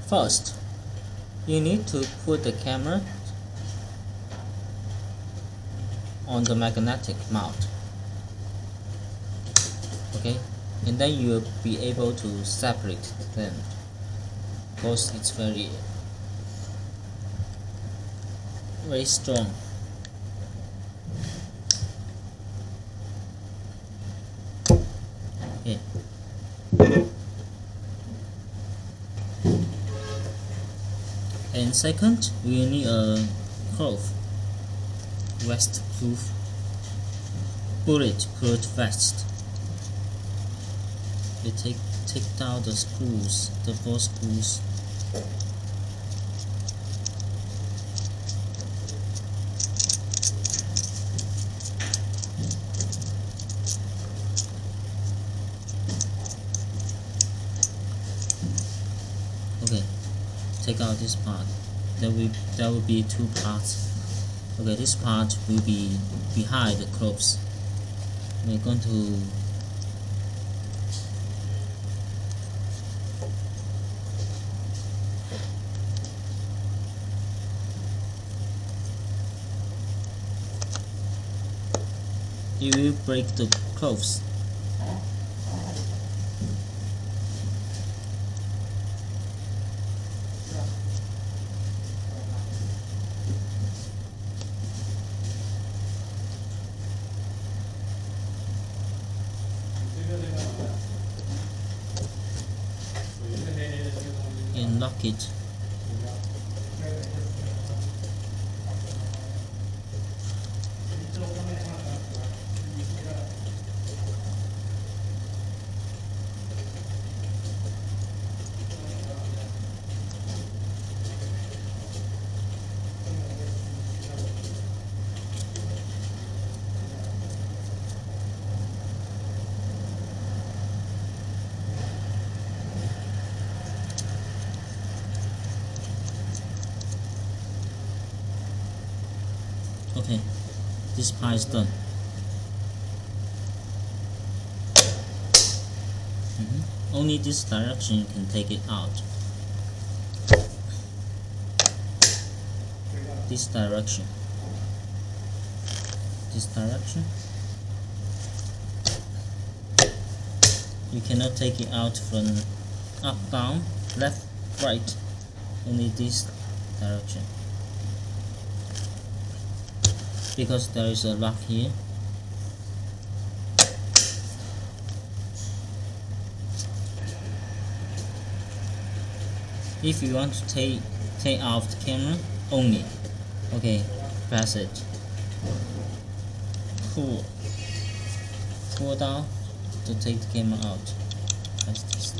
First, you need to put the camera on the magnetic mount. Okay, and then you'll be able to separate them because it's very strong. Okay. And second, we need a cloth rust-proof bullet-proof vest. We take down the screws, the 4 screws. Okay, take out this part. There will be 2 parts. Okay, this part will be behind the clothes. We're going to you will break the clothes. And lock it. Okay, this part is done. Only this direction you can take it out. This direction. This direction. You cannot take it out from up, down, left, right. Only this direction. Because there is a lock here. If you want to take off the camera only, okay, press it. Pull down to take the camera out. Press this.